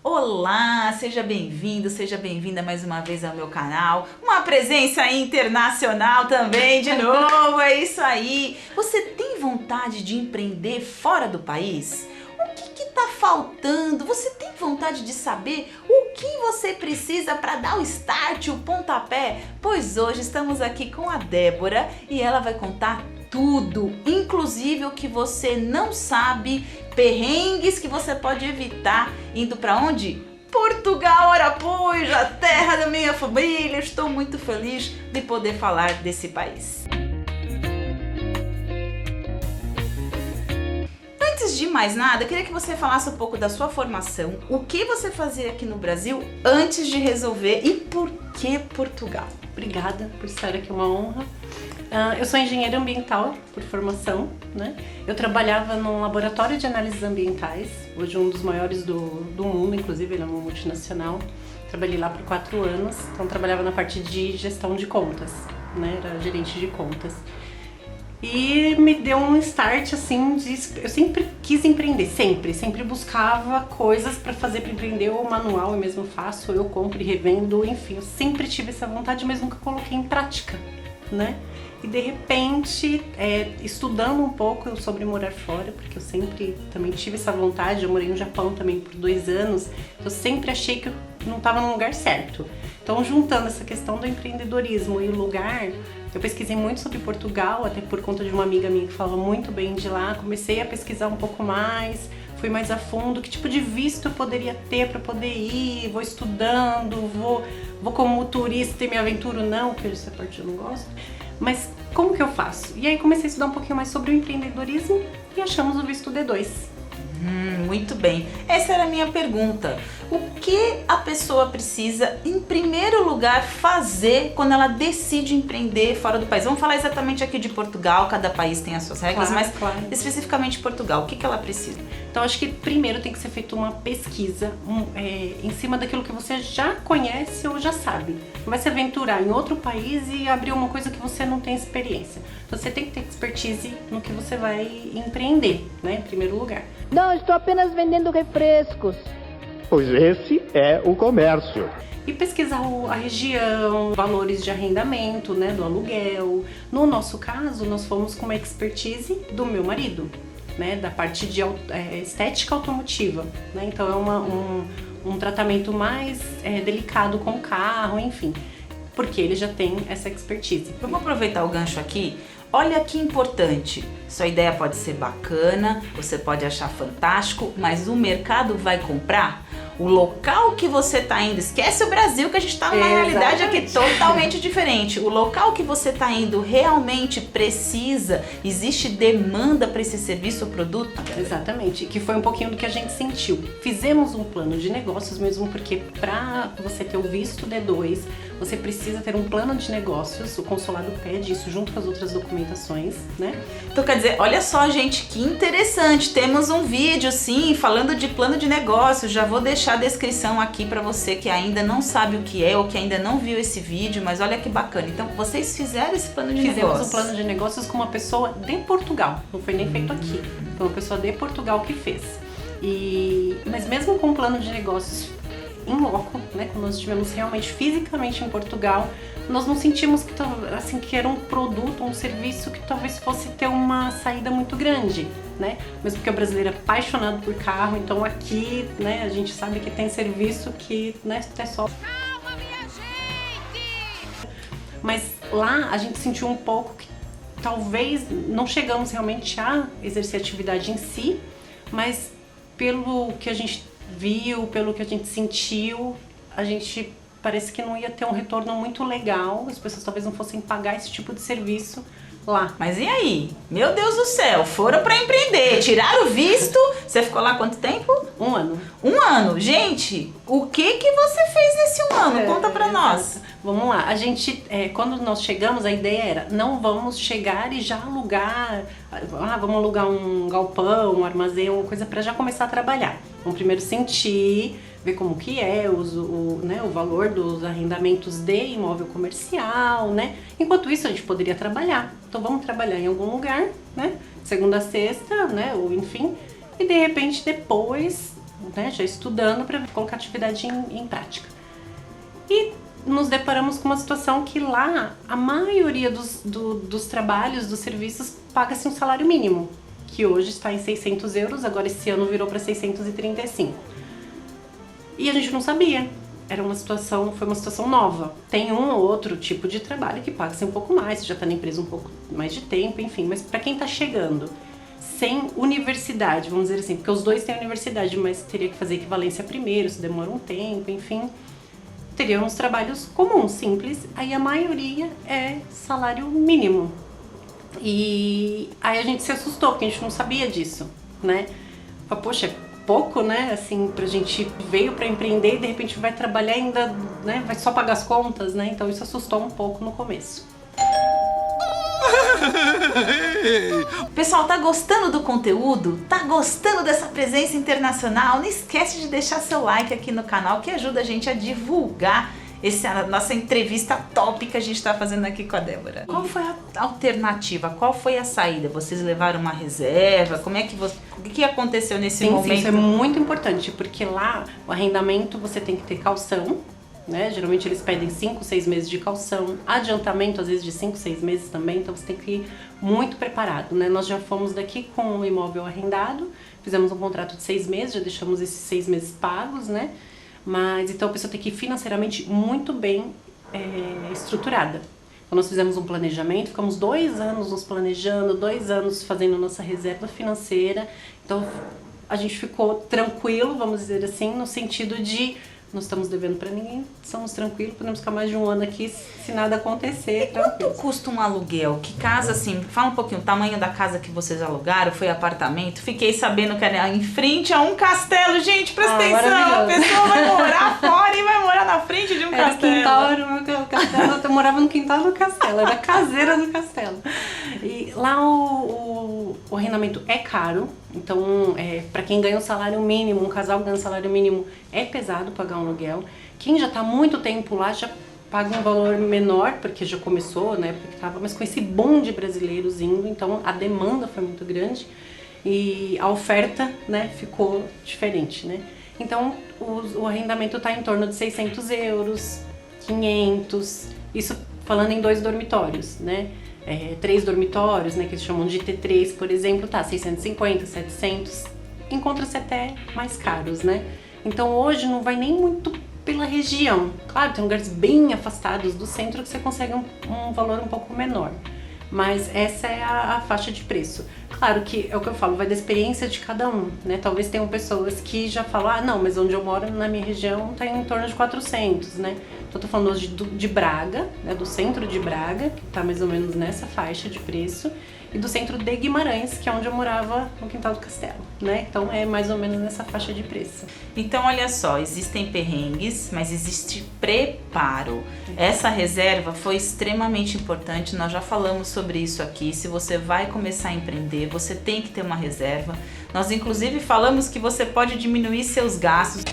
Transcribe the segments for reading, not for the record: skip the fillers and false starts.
Olá, seja bem-vindo, seja bem-vinda mais uma vez ao meu canal. Uma presença internacional também, de novo, é isso aí. Você tem vontade de empreender fora do país? O que tá faltando? Você tem vontade de saber o que você precisa para dar o start, o pontapé? Pois hoje estamos aqui com a Débora e ela vai contar tudo, inclusive o que você não sabe, perrengues que você pode evitar indo para onde? Portugal, Arapuja, terra da minha família. Estou muito feliz de poder falar desse país. Antes de mais nada, eu queria que você falasse um pouco da sua formação, o que você fazia aqui no Brasil antes de resolver e por que Portugal? Obrigada por estar aqui, é uma honra. Eu sou engenheira ambiental por formação, né? Eu trabalhava num laboratório de análises ambientais, hoje um dos maiores do mundo, inclusive ele é uma multinacional. Trabalhei lá por 4 anos, então trabalhava na parte de gestão de contas, né? Era gerente de contas. E me deu um start assim, eu sempre quis empreender, sempre buscava coisas para fazer para empreender, ou manual eu mesmo faço, ou eu compro e revendo, enfim, eu sempre tive essa vontade, mas nunca coloquei em prática, né? E de repente, estudando um pouco sobre morar fora, porque eu sempre também tive essa vontade, eu morei no Japão também por 2 anos, eu sempre achei que eu não estava no lugar certo. Então, juntando essa questão do empreendedorismo e o lugar, eu pesquisei muito sobre Portugal, até por conta de uma amiga minha que falava muito bem de lá, comecei a pesquisar um pouco mais, fui mais a fundo, que tipo de visto eu poderia ter para poder ir, vou estudando, vou como turista e me aventuro não, porque essa parte eu não gosto. Mas como que eu faço? E aí comecei a estudar um pouquinho mais sobre o empreendedorismo e achamos o visto D2. Muito bem. Essa era a minha pergunta. O que a pessoa precisa, em primeiro lugar, fazer quando ela decide empreender fora do país? Vamos falar exatamente aqui de Portugal, cada país tem as suas regras, Claro. Especificamente Portugal, o que ela precisa? Então, acho que primeiro tem que ser feita uma pesquisa em cima daquilo que você já conhece ou já sabe. Não vai se aventurar em outro país e abrir uma coisa que você não tem experiência. Então, você tem que ter expertise no que você vai empreender, né, em primeiro lugar. Não, estou apenas vendendo refrescos. Pois esse é o comércio. E pesquisar a região, valores de arrendamento, né, do aluguel. No nosso caso, nós fomos com uma expertise do meu marido, né, da parte de estética automotiva, né, então é um tratamento mais delicado com o carro, enfim, porque ele já tem essa expertise. Vamos aproveitar o gancho aqui. Olha que importante, sua ideia pode ser bacana, você pode achar fantástico, mas o mercado vai comprar? O local que você está indo, esquece o Brasil, que a gente está numa realidade aqui totalmente diferente. O local que você está indo realmente precisa, existe demanda para esse serviço ou produto? Exatamente, que foi um pouquinho do que a gente sentiu. Fizemos um plano de negócios mesmo, porque para você ter o visto D2, você precisa ter um plano de negócios, o consulado pede isso junto com as outras documentações, né? Então quer dizer, olha só gente, que interessante, temos um vídeo sim, falando de plano de negócios, já vou deixar a descrição aqui para você que ainda não sabe o que é ou que ainda não viu esse vídeo, mas olha que bacana. Então vocês fizeram esse plano de negócios? Fizemos um plano de negócios com uma pessoa de Portugal, não foi nem feito aqui, foi uma pessoa de Portugal que fez. Mas mesmo com o plano de negócios em loco, né, quando nós estivemos realmente fisicamente em Portugal, nós não sentimos que era um produto, um serviço que talvez fosse ter uma saída muito grande, né? Mesmo porque o brasileiro é apaixonado por carro, então aqui, né, a gente sabe que tem serviço que, né, é só... Calma, minha gente! Mas lá a gente sentiu um pouco que talvez não chegamos realmente a exercer a atividade em si, mas pelo que a gente viu, pelo que a gente sentiu, a gente parece que não ia ter um retorno muito legal, as pessoas talvez não fossem pagar esse tipo de serviço lá. Mas e aí? Meu Deus do céu, foram para empreender, tiraram o visto, você ficou lá quanto tempo? 1 ano. 1 ano? Gente, o que você fez nesse 1 ano? Conta pra nós. Vamos lá, a gente, quando nós chegamos, a ideia era, não vamos chegar e já alugar, vamos alugar um galpão, um armazém, uma coisa para já começar a trabalhar. Vamos primeiro sentir, ver como que é o valor dos arrendamentos de imóvel comercial, né? Enquanto isso a gente poderia trabalhar. Então vamos trabalhar em algum lugar, né? Segunda a sexta, né? Ou enfim. E de repente depois né, já estudando para colocar a atividade em prática. E nos deparamos com uma situação que lá a maioria dos trabalhos, dos serviços, paga-se um salário mínimo, que hoje está em 600 euros, agora esse ano virou para 635. E a gente não sabia. Foi uma situação nova. Tem um ou outro tipo de trabalho que paga-se um pouco mais, você já está na empresa um pouco mais de tempo, enfim. Mas para quem está chegando sem universidade, vamos dizer assim, porque os dois têm universidade, mas teria que fazer equivalência primeiro, isso demora um tempo, enfim. Teriam uns trabalhos comuns, simples, aí a maioria é salário mínimo. E aí a gente se assustou, porque a gente não sabia disso, né? Falei, poxa, é pouco, né? Assim, pra gente veio pra empreender e de repente vai trabalhar ainda, né? Vai só pagar as contas, né? Então isso assustou um pouco no começo. Pessoal, tá gostando do conteúdo? Tá gostando dessa presença internacional? Não esquece de deixar seu like aqui no canal, que ajuda a gente a divulgar a nossa entrevista top que a gente tá fazendo aqui com a Débora. Qual foi a alternativa? Qual foi a saída? Vocês levaram uma reserva? O que aconteceu nesse momento? Sim, isso é muito importante, porque lá o arrendamento você tem que ter caução, né? Geralmente eles pedem 5, 6 meses de caução, adiantamento às vezes de 5, 6 meses também, então você tem que ir muito preparado, né? Nós já fomos daqui com o imóvel arrendado, fizemos um contrato de 6 meses, já deixamos esses 6 meses pagos, né? Mas então a pessoa tem que ir financeiramente muito bem estruturada. Então nós fizemos um planejamento, ficamos 2 anos nos planejando, 2 anos fazendo nossa reserva financeira, então a gente ficou tranquilo, vamos dizer assim, no sentido de não estamos devendo para ninguém, estamos tranquilos, podemos ficar mais de 1 ano aqui se nada acontecer. E quanto custa um aluguel? Que casa, assim, fala um pouquinho, o tamanho da casa que vocês alugaram, foi apartamento? Fiquei sabendo que era em frente a um castelo, gente, presta atenção, a pessoa vai morar fora e vai morar na frente de um castelo. Quintal, era o meu castelo, eu morava no quintal do castelo, era caseira do castelo. E lá o arrendamento é caro, então para quem ganha um salário mínimo, um casal ganha um salário mínimo, é pesado pagar um aluguel. Quem já está há muito tempo lá já paga um valor menor, porque já começou, né, porque tava, mas com esse boom de brasileiros indo, então a demanda foi muito grande e a oferta, né, ficou diferente, né. Então o arrendamento está em torno de 600 euros, 500, isso falando em 2 dormitórios, né. 3 dormitórios, né, que eles chamam de T3, por exemplo, tá 650, 700, encontra-se até mais caros, né. Então hoje não vai nem muito pela região. Claro, tem lugares bem afastados do centro que você consegue um valor um pouco menor. Mas essa é a faixa de preço. Claro que é o que eu falo, vai da experiência de cada um, né? Talvez tenham pessoas que já falam, não, mas onde eu moro, na minha região, tá em torno de 400, né? Então eu tô falando hoje de Braga, né? Do centro de Braga, que tá mais ou menos nessa faixa de preço, e do centro de Guimarães, que é onde eu morava no Quintal do Castelo, né? Então é mais ou menos nessa faixa de preço. Então olha só, existem perrengues, mas existe preparo. Essa reserva foi extremamente importante, nós já falamos sobre isso aqui. Se você vai começar a empreender, você tem que ter uma reserva. Nós inclusive falamos que você pode diminuir seus gastos.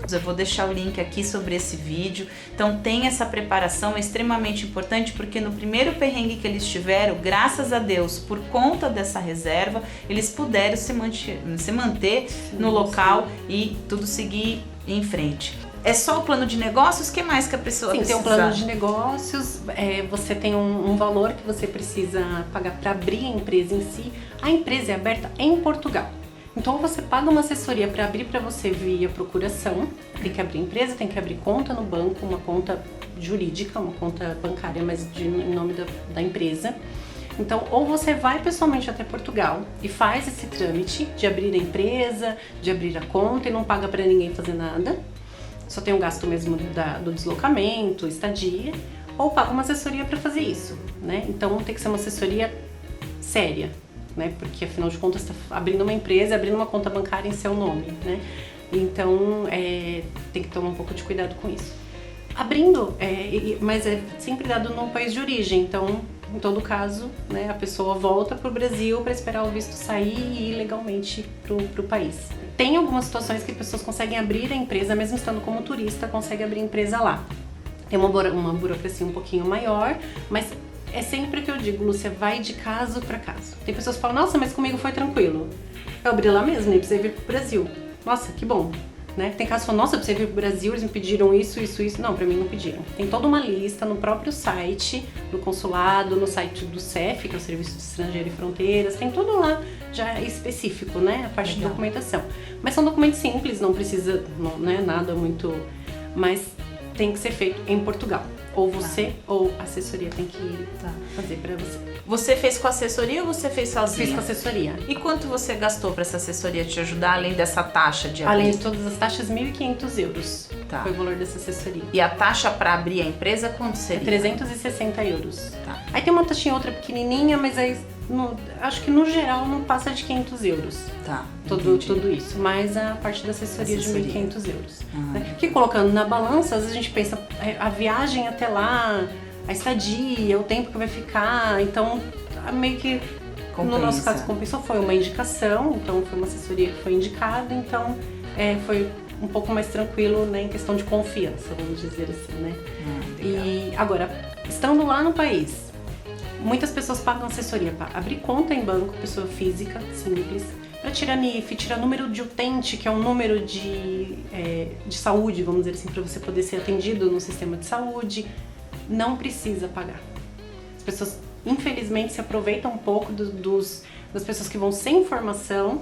Eu vou deixar o link aqui sobre esse vídeo. Então tem essa preparação, é extremamente importante, porque no primeiro perrengue que eles tiveram, graças a Deus, por conta dessa reserva, eles puderam se manter no local e tudo seguir em frente. É só o plano de negócios? O que mais que a pessoa precisa? Tem um plano de negócios, você tem um valor que você precisa pagar para abrir a empresa em si. A empresa é aberta em Portugal. Então você paga uma assessoria para abrir para você via procuração, tem que abrir empresa, tem que abrir conta no banco, uma conta jurídica, uma conta bancária, mas em nome da empresa. Então, ou você vai pessoalmente até Portugal e faz esse trâmite de abrir a empresa, de abrir a conta e não paga para ninguém fazer nada, só tem o gasto mesmo do deslocamento, estadia, ou paga uma assessoria para fazer isso, né? Então tem que ser uma assessoria séria, né? Porque afinal de contas está abrindo uma empresa, abrindo uma conta bancária em seu nome, né? Então tem que tomar um pouco de cuidado com isso. Abrindo, mas é sempre dado no país de origem, então em todo caso, né, a pessoa volta para o Brasil para esperar o visto sair e ir legalmente pro país. Tem algumas situações que pessoas conseguem abrir a empresa, mesmo estando como turista, consegue abrir a empresa lá. Tem uma burocracia um pouquinho maior, mas É sempre o que eu digo, Lúcia, vai de caso para caso. Tem pessoas que falam, nossa, mas comigo foi tranquilo. Eu abri lá mesmo, nem precisei vir pro Brasil. Nossa, que bom. Né? Tem casos que falam, nossa, eu precisei vir pro Brasil, eles me pediram isso. Não, pra mim não pediram. Tem toda uma lista no próprio site do consulado, no site do CEF, que é o Serviço de Estrangeiro e Fronteiras, tem tudo lá já específico, né? A parte de documentação. Mas são documentos simples, não precisa, né, nada muito... Mas tem que ser feito em Portugal. Ou você ou a assessoria tem que fazer pra você. Você fez com assessoria ou você fez sozinha? Fiz com assessoria. E quanto você gastou pra essa assessoria te ajudar, além dessa taxa de abrir? Além de todas as taxas, 1.500 euros. Tá. Foi o valor dessa assessoria. E a taxa pra abrir a empresa, quanto seria? 360 euros. Tá. Aí tem uma taxinha outra pequenininha, mas aí acho que no geral não passa de 500 euros. Tá. Tudo isso. Mais a parte da assessoria. De 1.500 euros. Né? Que colocando na balança, às vezes a gente pensa a viagem até lá, a estadia, o tempo que vai ficar. Então, meio que no nosso caso compensou. Foi uma indicação, então foi uma assessoria que foi indicada, então foi um pouco mais tranquilo, né, em questão de confiança, vamos dizer assim, né? E agora, estando lá no país, muitas pessoas pagam assessoria para abrir conta em banco, pessoa física, simples, para tirar NIF, tirar número de utente, que é um número de saúde, vamos dizer assim, para você poder ser atendido no sistema de saúde. Não precisa pagar. As pessoas, infelizmente, se aproveitam um pouco das pessoas que vão sem informação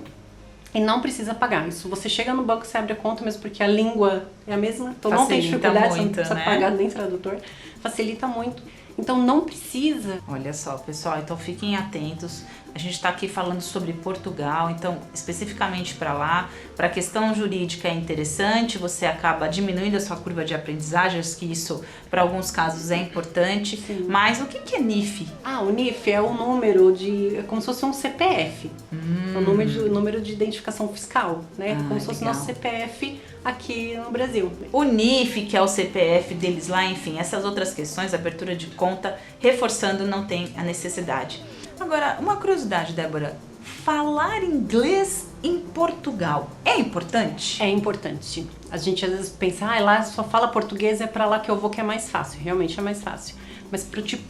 e não precisa pagar. Isso, você chega no banco, você abre a conta, mesmo porque a língua é a mesma, então não tem dificuldade, você não precisa pagar nem tradutor, facilita muito. Então não precisa. Olha só, pessoal, então fiquem atentos. A gente está aqui falando sobre Portugal, então especificamente para lá, para a questão jurídica é interessante, você acaba diminuindo a sua curva de aprendizagem, acho que isso para alguns casos é importante. Sim. Mas o que é NIF? O NIF é o número é como se fosse um CPF, é o número de identificação fiscal, né? Como se fosse o nosso CPF aqui no Brasil. O NIF, que é o CPF deles lá, enfim, essas outras questões, abertura de conta, reforçando, não tem a necessidade. Agora, uma curiosidade, Débora, falar inglês em Portugal é importante? É importante. A gente às vezes pensa, lá só fala português, é pra lá que eu vou que é mais fácil. Realmente é mais fácil. Mas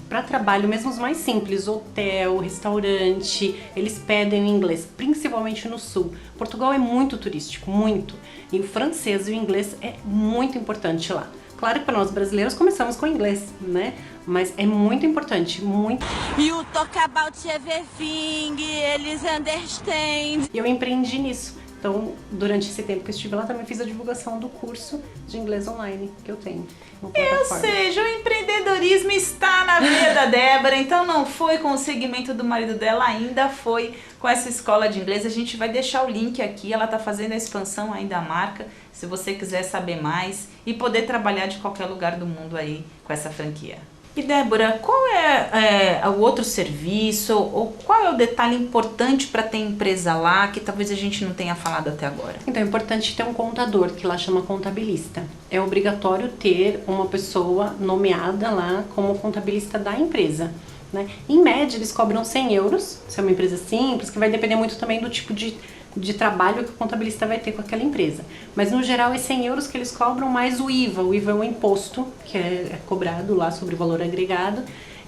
para trabalho, mesmo os mais simples, hotel, restaurante, eles pedem o inglês, principalmente no sul. Portugal é muito turístico, muito. E o francês e o inglês é muito importante lá. Claro que para nós brasileiros começamos com o inglês, né? Mas é muito importante, muito. You talk about everything, eles understand. E eu empreendi nisso. Então, durante esse tempo que eu estive lá, também fiz a divulgação do curso de inglês online que eu tenho. Ou seja, o empreendedorismo está na veia da Débora, então não foi com o segmento do marido dela, ainda foi com essa escola de inglês. A gente vai deixar o link aqui, ela está fazendo a expansão aí da marca, se você quiser saber mais e poder trabalhar de qualquer lugar do mundo aí com essa franquia. E Débora, qual é o outro serviço ou qual é o detalhe importante para ter empresa lá que talvez a gente não tenha falado até agora? Então é importante ter um contador, que lá chama contabilista. É obrigatório ter uma pessoa nomeada lá como contabilista da empresa, né? Em média eles cobram 100 euros, se é uma empresa simples, que vai depender muito também do tipo de trabalho que o contabilista vai ter com aquela empresa. Mas no geral é 100 euros que eles cobram mais o IVA. O IVA é um imposto que é cobrado lá sobre o valor agregado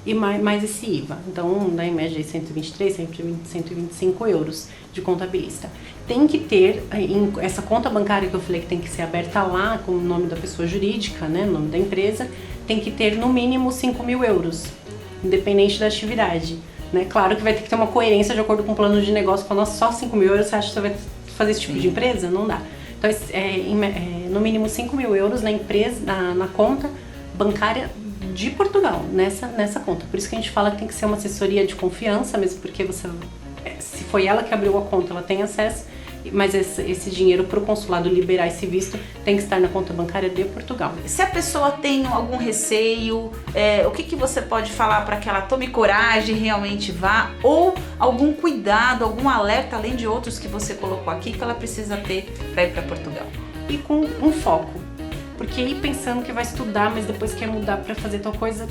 e mais esse IVA. Então dá em média 123, 125 euros de contabilista. Tem que ter essa conta bancária que eu falei que tem que ser aberta lá com o nome da pessoa jurídica, né, o nome da empresa, tem que ter no mínimo 5.000 euros, independente da atividade. Né? Claro que vai ter que ter uma coerência de acordo com o plano de negócio. Falando, nossa, só 5.000 euros, você acha que você vai fazer esse tipo de empresa? Não dá. Então, no mínimo 5.000 euros na empresa, na conta bancária de Portugal, nessa conta. Por isso que a gente fala que tem que ser uma assessoria de confiança, mesmo porque se foi ela que abriu a conta, ela tem acesso, mas esse dinheiro para o consulado liberar esse visto tem que estar na conta bancária de Portugal. Se a pessoa tem algum receio, o que você pode falar para que ela tome coragem e realmente vá? Ou algum cuidado, algum alerta, além de outros que você colocou aqui, que ela precisa ter para ir para Portugal? E com um foco. Porque ir pensando que vai estudar, mas depois quer mudar para fazer tal coisa,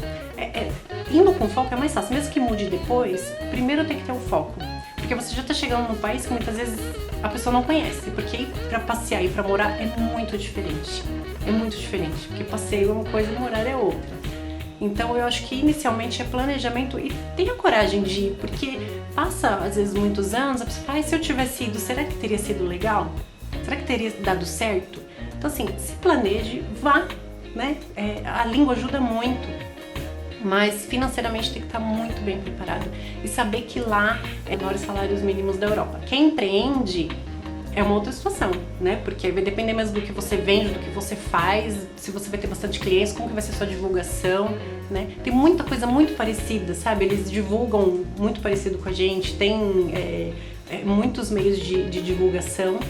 indo com foco é mais fácil. Mesmo que mude depois, primeiro tem que ter um foco. Porque você já está chegando num país que muitas vezes a pessoa não conhece, porque ir pra passear e pra morar é muito diferente. É muito diferente, porque passeio é uma coisa e morar é outra. Então eu acho que inicialmente é planejamento e tenha coragem de ir, porque passa às vezes muitos anos, a pessoa fala, se eu tivesse ido, será que teria sido legal? Será que teria dado certo? Então assim, se planeje, vá, né? A língua ajuda muito, mas financeiramente tem que estar muito bem preparado e saber que lá é menores salários mínimos da Europa. Quem empreende é uma outra situação, né? Porque vai depender mesmo do que você vende, do que você faz, se você vai ter bastante clientes, como que vai ser sua divulgação, né? Tem muita coisa muito parecida, sabe? Eles divulgam muito parecido com a gente, tem muitos meios de divulgação,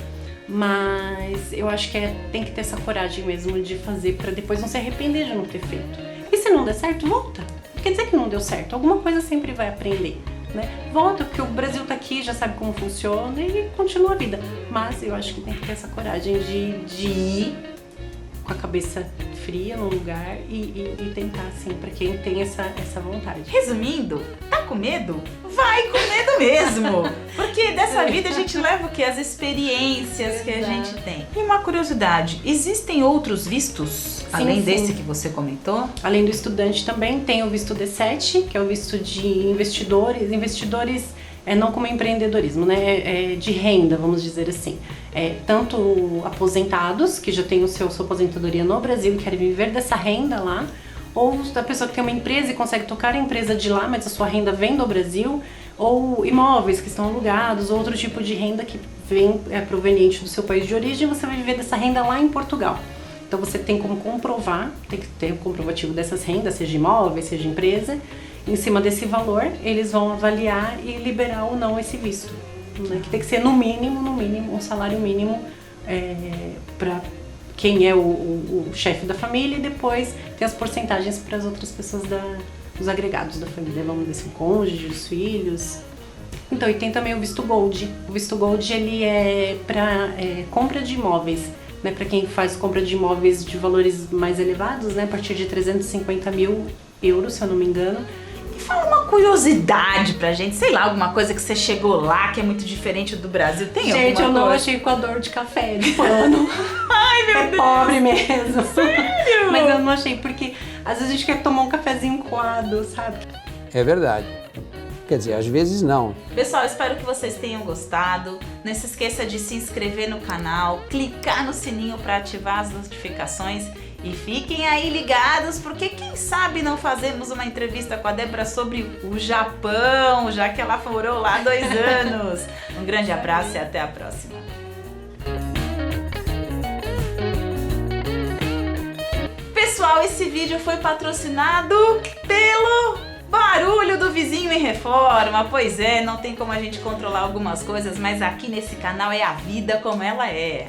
mas eu acho que tem que ter essa coragem mesmo de fazer para depois não se arrepender de não ter feito. E se não der certo, volta. Não quer dizer que não deu certo, alguma coisa sempre vai aprender. Né? Volta, porque o Brasil tá aqui, já sabe como funciona e continua a vida. Mas eu acho que tem que ter essa coragem de ir com a cabeça fria no lugar e tentar, assim, pra quem tem essa vontade. Resumindo, tá com medo? Vai com medo mesmo! Porque dessa vida a gente leva o quê? As experiências que a gente tem. E uma curiosidade, existem outros vistos? Além desse que você comentou? Além do estudante também tem o visto D7, que é o visto de investidores. Investidores não como empreendedorismo, né? De renda, vamos dizer assim. Tanto aposentados, que já têm sua aposentadoria no Brasil e querem viver dessa renda lá, ou da pessoa que tem uma empresa e consegue tocar a empresa de lá, mas a sua renda vem do Brasil, ou imóveis que estão alugados, ou outro tipo de renda que vem proveniente do seu país de origem, você vai viver dessa renda lá em Portugal. Então você tem como comprovar, tem que ter o comprovativo dessas rendas, seja imóvel, seja empresa. Em cima desse valor, eles vão avaliar e liberar ou não esse visto. Né? Que tem que ser no mínimo, um salário mínimo para quem é o chefe da família, e depois tem as porcentagens para as outras pessoas os agregados da família, vamos dizer assim, cônjuge, os filhos. Então, e tem também o visto Gold. O visto Gold, ele é para compra de imóveis. Né, para quem faz compra de imóveis de valores mais elevados, né, a partir de 350 mil euros, se eu não me engano. E fala uma curiosidade pra gente, sei lá, alguma coisa que você chegou lá que é muito diferente do Brasil. Tem alguma coisa? Gente, eu não achei coador de café de pano. Ai, meu Deus! Pobre mesmo. Sério? Mas eu não achei, porque às vezes a gente quer tomar um cafezinho coado, sabe? É verdade. Quer dizer, às vezes não. Pessoal, espero que vocês tenham gostado. Não se esqueça de se inscrever no canal, clicar no sininho para ativar as notificações e fiquem aí ligados, porque quem sabe não fazemos uma entrevista com a Débora sobre o Japão, já que ela morou lá 2 anos. Um grande abraço e até a próxima. Pessoal, esse vídeo foi patrocinado pelo Barulho do Vizinho em Reforma. Pois é, não tem como a gente controlar algumas coisas, mas aqui nesse canal é a vida como ela é.